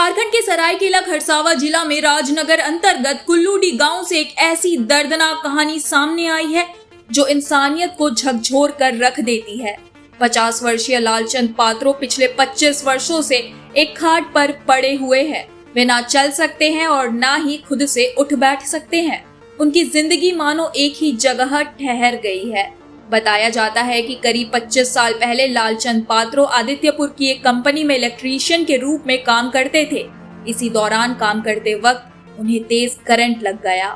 झारखंड के सरायकेला खरसावां जिला में राजनगर अंतर्गत कुल्लूडी गांव से एक ऐसी दर्दनाक कहानी सामने आई है जो इंसानियत को झकझोर कर रख देती है। 50 वर्षीय लालचंद पात्रो पिछले 25 वर्षों से एक खाट पर पड़े हुए हैं। वे ना चल सकते हैं और ना ही खुद से उठ बैठ सकते हैं। उनकी जिंदगी मानो एक ही जगह ठहर गई है। बताया जाता है कि करीब 25 साल पहले लालचंद पात्रो आदित्यपुर की एक कंपनी में इलेक्ट्रीशियन के रूप में काम करते थे। इसी दौरान काम करते वक्त उन्हें तेज करंट लग गया।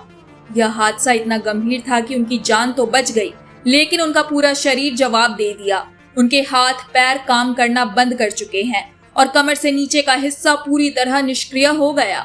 यह हादसा इतना गंभीर था कि उनकी जान तो बच गई, लेकिन उनका पूरा शरीर जवाब दे दिया। उनके हाथ पैर काम करना बंद कर चुके हैं और कमर से नीचे का हिस्सा पूरी तरह निष्क्रिय हो गया।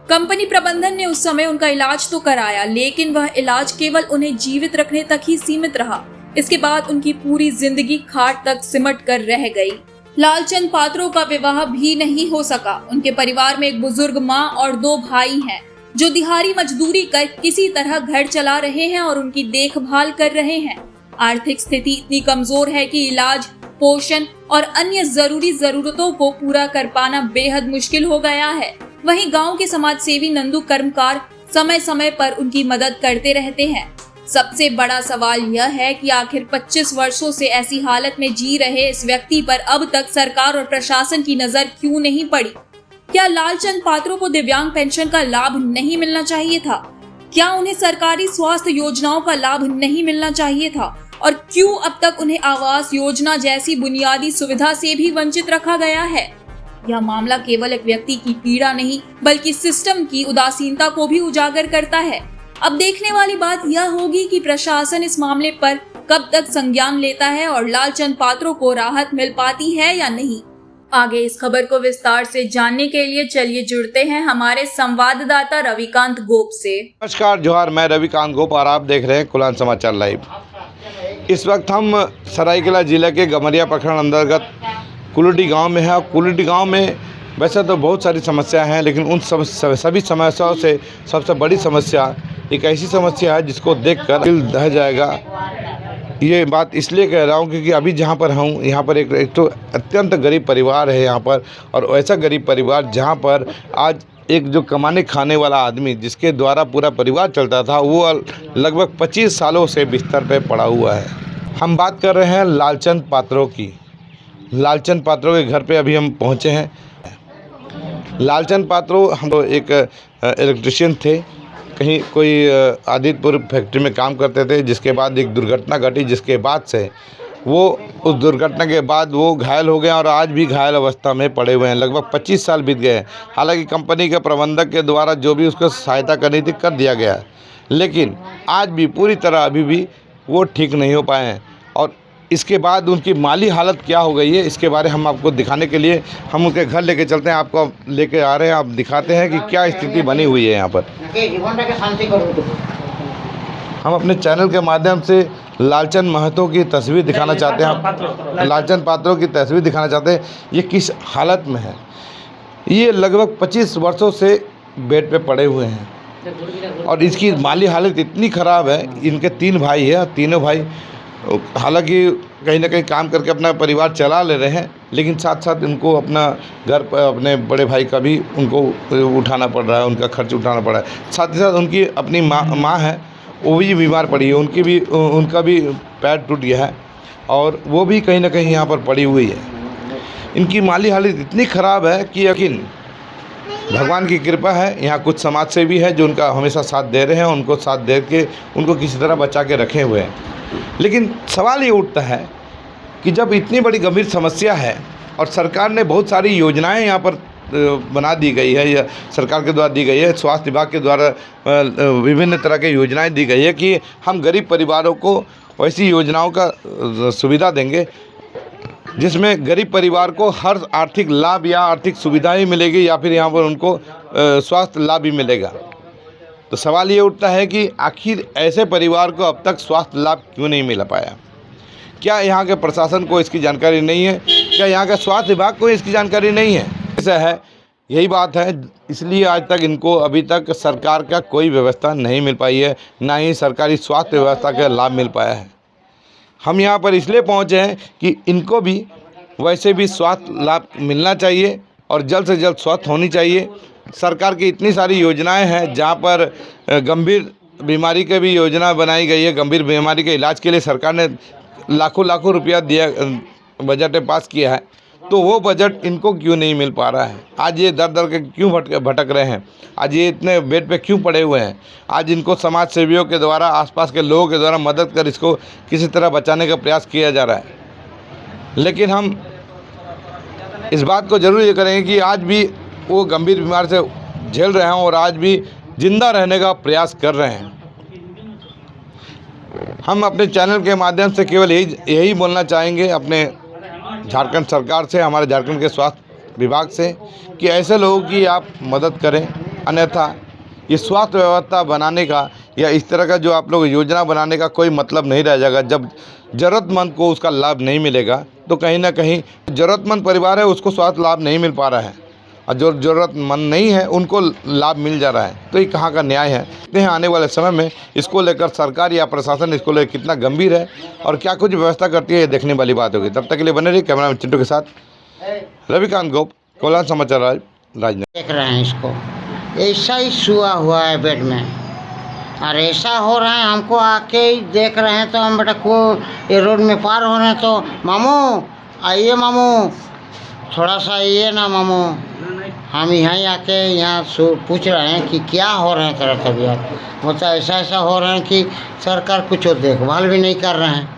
कंपनी प्रबंधन ने उस समय उनका इलाज तो कराया, लेकिन वह इलाज केवल उन्हें जीवित रखने तक ही सीमित रहा। इसके बाद उनकी पूरी जिंदगी खाट तक सिमट कर रह गई। लालचंद पात्रो का विवाह भी नहीं हो सका। उनके परिवार में एक बुजुर्ग माँ और 2 भाई हैं, जो दिहाड़ी मजदूरी कर किसी तरह घर चला रहे हैं और उनकी देखभाल कर रहे हैं। आर्थिक स्थिति इतनी कमजोर है कि इलाज, पोषण और अन्य जरूरी जरूरतों को पूरा कर पाना बेहद मुश्किल हो गया है। वहीं गांव के समाज सेवी नंदू कर्मकार समय समय पर उनकी मदद करते रहते हैं। सबसे बड़ा सवाल यह है कि आखिर 25 वर्षों से ऐसी हालत में जी रहे इस व्यक्ति पर अब तक सरकार और प्रशासन की नजर क्यों नहीं पड़ी? क्या लालचंद पात्रो को दिव्यांग पेंशन का लाभ नहीं मिलना चाहिए था? क्या उन्हें सरकारी स्वास्थ्य योजनाओं का लाभ नहीं मिलना चाहिए था? और क्यों अब तक उन्हें आवास योजना जैसी बुनियादी सुविधा से भी वंचित रखा गया है? यह मामला केवल एक व्यक्ति की पीड़ा नहीं, बल्कि सिस्टम की उदासीनता को भी उजागर करता है। अब देखने वाली बात यह होगी कि प्रशासन इस मामले पर कब तक संज्ञान लेता है और लालचंद पात्रो को राहत मिल पाती है या नहीं। आगे इस खबर को विस्तार से जानने के लिए चलिए जुड़ते हैं हमारे संवाददाता रविकांत गोप से। नमस्कार, जोहार। मैं रविकांत गोप और आप देख रहे हैं कुलान समाचार लाइव। इस वक्त हम सरायकेला जिले के गमरिया प्रखंड अंतर्गत कुल्लूडी गांव में है। कुल्लूडी गांव में वैसे तो बहुत सारी समस्याएं हैं, लेकिन उन सभी समस्याओं से सबसे बड़ी समस्या एक ऐसी समस्या है जिसको देखकर दिल दह जाएगा। ये बात इसलिए कह रहा हूँ क्योंकि अभी जहाँ पर हूँ, यहाँ पर एक तो अत्यंत गरीब परिवार है यहाँ पर, और ऐसा गरीब परिवार जहाँ पर आज एक जो कमाने खाने वाला आदमी जिसके द्वारा पूरा परिवार चलता था, वो लगभग 25 सालों से बिस्तर पे पड़ा हुआ है। हम बात कर रहे हैं लालचंद पात्रो की। लालचंद पात्रो के घर पे अभी हम पहुँचे हैं। लालचंद पात्रो हम तो एक इलेक्ट्रीशियन थे, कहीं कोई आदित्यपुर फैक्ट्री में काम करते थे, जिसके बाद एक दुर्घटना घटी, जिसके बाद से वो उस दुर्घटना के बाद वो घायल हो गए और आज भी घायल अवस्था में पड़े हुए हैं। लगभग 25 साल बीत गए हैं। हालांकि कंपनी के प्रबंधक के द्वारा जो भी उसको सहायता करनी थी कर दिया गया है, लेकिन आज भी पूरी तरह अभी भी वो ठीक नहीं हो पाए हैं। और इसके बाद उनकी माली हालत क्या हो गई है, इसके बारे हम आपको दिखाने के लिए हम उनके घर लेके चलते हैं। आपको लेके आ रहे हैं, आप दिखाते हैं कि क्या स्थिति बनी हुई है यहाँ पर। हम अपने चैनल के माध्यम से लालचंद महतो की तस्वीर दिखाना चाहते हैं। लालचंद पात्रो की तस्वीर दिखाना चाहते हैं, ये किस हालत में है। ये लगभग 25 वर्षों से बेड पे पड़े हुए हैं और इसकी माली हालत इतनी ख़राब है। इनके 3 भाई है, तीनों भाई हालांकि कहीं ना कहीं काम करके अपना परिवार चला ले रहे हैं, लेकिन साथ साथ उनको अपना घर पर अपने बड़े भाई का भी उनको उठाना पड़ रहा है, उनका खर्च उठाना पड़ रहा है। साथ ही साथ उनकी अपनी माँ है, वो भी बीमार पड़ी है, उनका भी पैर टूट गया है और वो भी कहीं ना कहीं यहाँ पर पड़ी हुई है। इनकी माली हालत इतनी ख़राब है कि यकीन भगवान की कृपा है, यहाँ कुछ समाज सेवी है जो उनका हमेशा साथ दे रहे हैं, उनको साथ दे के उनको किसी तरह बचा के रखे हुए हैं। लेकिन सवाल ये उठता है कि जब इतनी बड़ी गंभीर समस्या है और सरकार ने बहुत सारी योजनाएं यहाँ पर बना दी गई है, या सरकार के द्वारा दी गई है, स्वास्थ्य विभाग के द्वारा विभिन्न तरह की योजनाएं दी गई है कि हम गरीब परिवारों को वैसी योजनाओं का सुविधा देंगे जिसमें गरीब परिवार को हर आर्थिक लाभ या आर्थिक सुविधाएं मिलेगी, या फिर यहाँ पर उनको स्वास्थ्य लाभ भी मिलेगा। तो सवाल ये उठता है कि आखिर ऐसे परिवार को अब तक स्वास्थ्य लाभ क्यों नहीं मिल पाया? क्या यहाँ के प्रशासन को इसकी जानकारी नहीं है? क्या यहाँ के स्वास्थ्य विभाग को इसकी जानकारी नहीं है? ऐसा है, यही बात है, इसलिए आज तक इनको अभी तक सरकार का कोई व्यवस्था नहीं मिल पाई है, ना ही सरकारी स्वास्थ्य व्यवस्था का लाभ मिल पाया है। हम यहाँ पर इसलिए पहुँचे हैं कि इनको भी वैसे भी स्वास्थ्य लाभ मिलना चाहिए और जल्द से जल्द स्वस्थ होनी चाहिए। सरकार की इतनी सारी योजनाएं हैं जहां पर गंभीर बीमारी की भी योजना बनाई गई है। गंभीर बीमारी के इलाज के लिए सरकार ने लाखों लाखों रुपया दिया, बजट में पास किया है, तो वो बजट इनको क्यों नहीं मिल पा रहा है? आज ये दर दर के क्यों भटक रहे हैं? आज ये इतने बेड पे क्यों पड़े हुए हैं? आज इनको समाज सेवियों के द्वारा, आसपास के लोगों के द्वारा मदद कर इसको किसी तरह बचाने का प्रयास किया जा रहा है, लेकिन हम इस बात को ज़रूर ये करेंगे कि आज भी वो गंभीर बीमारी से झेल रहे हैं और आज भी जिंदा रहने का प्रयास कर रहे हैं। हम अपने चैनल के माध्यम से केवल यही बोलना चाहेंगे अपने झारखंड सरकार से, हमारे झारखंड के स्वास्थ्य विभाग से, कि ऐसे लोगों की आप मदद करें, अन्यथा ये स्वास्थ्य व्यवस्था बनाने का या इस तरह का जो आप लोग योजना बनाने का कोई मतलब नहीं रह जाएगा। जब ज़रूरतमंद को उसका लाभ नहीं मिलेगा तो कहीं ना कहीं ज़रूरतमंद परिवार है उसको स्वास्थ्य लाभ नहीं मिल पा रहा है, और जो ज़रूरतमंद नहीं है उनको लाभ मिल जा रहा है, तो ये कहाँ का न्याय है? देखते हैं आने वाले समय में इसको लेकर सरकार या प्रशासन इसको लेकर कितना गंभीर है और क्या कुछ व्यवस्था करती है, ये देखने वाली बात होगी। तब तक के लिए बने रहिए कैमरामैन चिंटू के साथ रविकांत गोप, कोलान समाचार राजनगर। देख रहे हैं इसको, ऐसा ही सुआ हुआ है बेड में और ऐसा हो रहा है। हमको आके ही देख रहे हैं तो हम बेटा को ये रोड में पार हो रहे हैं तो मामू आइए, मामू थोड़ा सा आइए ना मामू। हम यहाँ आके यहाँ पूछ रहे हैं कि क्या हो रहे हैं तेरा तबीयत, मतलब ऐसा हो रहा है कि सरकार कुछ देखभाल भी नहीं कर रहे हैं।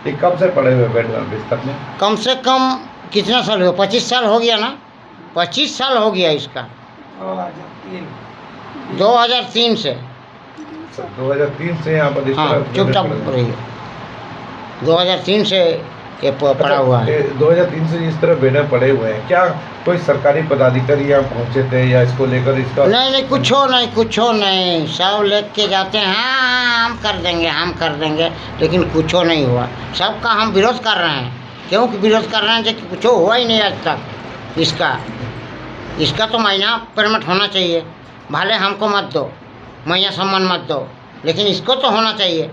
ये कब से पड़े हुए बेड में, बिस्तर में? कम से कम कितना साल हुआ? 25 साल हो गया ना, 25 साल हो गया इसका। 2003 से 2003 से यहाँ पर। हाँ चुपचाप रहिए, 2003 से ये पड़ा हुआ है। 2003 से इस तरह बेड पड़े हुए हैं। क्या कोई सरकारी पदाधिकारी यहाँ पहुँचे थे या इसको लेकर इसका? नहीं, कुछ नहीं, सब लेके के जाते हैं, हाँ हम कर देंगे, लेकिन कुछ नहीं हुआ। सबका हम विरोध कर रहे हैं। क्यों विरोध कर रहे हैं? जबकि कुछ हुआ ही नहीं आज तक। इसका तो महीना पेमेंट होना चाहिए, भले हमको मत दो, महीना सम्मान मत दो, लेकिन इसको तो होना चाहिए।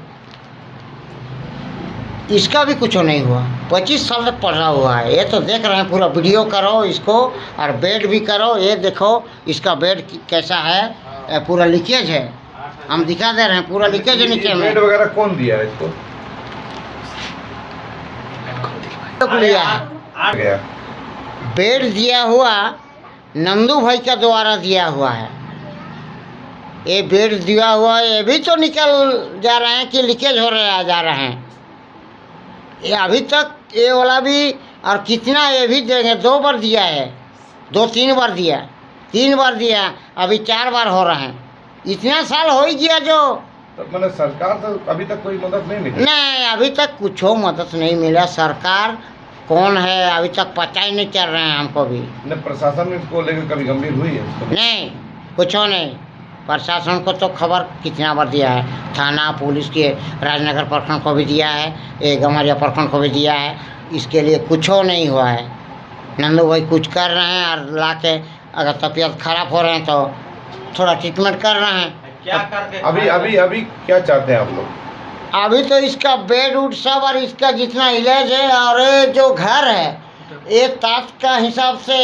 इसका भी कुछ नहीं हुआ, 25 साल तक पड़ा हुआ है। ये तो देख रहे हैं, पूरा वीडियो करो इसको और बेड भी करो। ये देखो इसका बेड कैसा है, पूरा लीकेज है, हम दिखा दे रहे हैं, पूरा लीकेज है नीचे में। बेड वगैरह कौन दिया है इसको? लिया है बेड, दिया हुआ नंदू भाई का द्वारा दिया हुआ है। ये बेड दिया हुआ है, ये भी तो निकल जा रहे हैं कि लीकेज हो रहे जा रहे हैं। ये अभी तक ये वाला भी, और कितना ये भी देंगे, 2 बार दिया है, 2-3 बार दिया, 3 बार दिया, अभी 4 बार हो रहे हैं। इतना साल हो ही गया जो, तो मतलब सरकार तो अभी तक कोई मदद नहीं मिली? नहीं, अभी तक कुछ मदद नहीं मिला। सरकार कौन है अभी तक पता ही नहीं चल रहे हैं हमको भी। प्रशासन में इसको लेकर कभी गंभीर हुई है? नहीं, कुछ नहीं। प्रशासन को तो खबर कितना बार दिया है, थाना पुलिस के राजनगर प्रखंड को भी दिया है, ये गमारिया प्रखंड को भी दिया है, इसके लिए कुछ नहीं हुआ है। नंदू भाई कुछ कर रहे हैं और ला के अगर तबीयत खराब हो रहे हैं तो थोड़ा ट्रीटमेंट कर रहे हैं। क्या करके अभी क्या चाहते हैं आप लोग? अभी तो इसका बेड उड सब और इसका जितना इलाज है, और ये जो घर है ये ताश का हिसाब से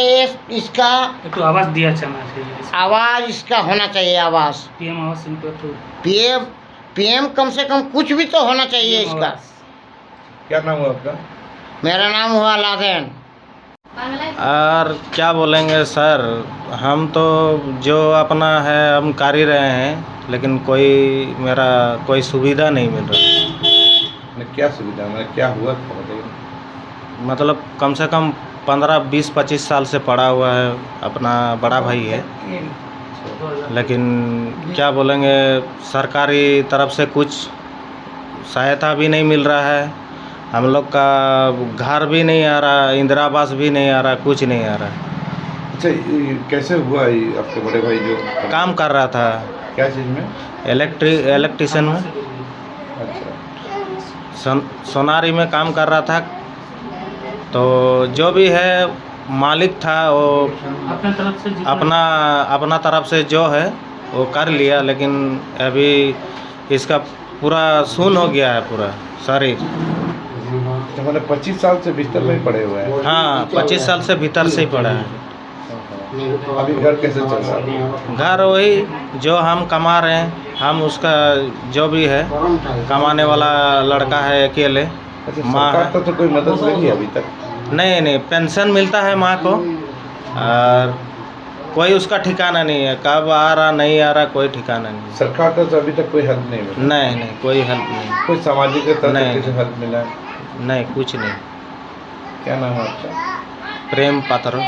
इसका तो आवाज़ दिया जाना चाहिए, आवाज़ इसका होना चाहिए, आवाज़ पीएम आवाज़ तो पीएम कम से कम कुछ भी तो होना चाहिए इसका। क्या नाम हुआ आपका? मेरा नाम हुआ लादेन। और क्या बोलेंगे सर, हम तो जो अपना है हम कर ही रहे हैं, लेकिन मेरा कोई सुविधा नहीं मिल रहा। क्या सुविधा, मतलब क्या हुआ? मतलब कम से कम 15, 20, 25 साल से पड़ा हुआ है, अपना बड़ा भाई है, लेकिन क्या बोलेंगे, सरकारी तरफ से कुछ सहायता भी नहीं मिल रहा है। हम लोग का घर भी नहीं आ रहा, इंदिरा आवास भी नहीं आ रहा, कुछ नहीं आ रहा। अच्छा, कैसे हुआ ये आपके बड़े भाई जो काम कर रहा था? क्या चीज़ में? इलेक्ट्रिशियन में। अच्छा, सोनारी में काम कर रहा था। तो जो भी है मालिक था वो अपना तरफ से जो है वो कर लिया, लेकिन अभी इसका पूरा सुन्न हो गया है पूरा शरीर। तो मतलब 25 साल से बिस्तर में ही पड़े हुए हैं? हाँ, 25 साल से भीतर से ही पड़ा है। अभी घर कैसे चल रहा है? घर वही जो हम कमा रहे हैं, हम उसका जो भी है कमाने वाला लड़का है अकेले। अच्छा, माँ सरकार तो कोई मदद मिली है अभी तक? नहीं, पेंशन मिलता है माँ को, और कोई उसका ठिकाना नहीं है, कब आ रहा नहीं आ रहा कोई ठिकाना नहीं। सरकार का तो अभी तक कोई हेल्प नहीं मिला? नहीं, कोई हेल्प नहीं। कोई सामाजिक तरफ नहीं। से हेल्प मिला है? नहीं, कुछ नहीं। क्या नाम है आपका? प्रेम पात्र।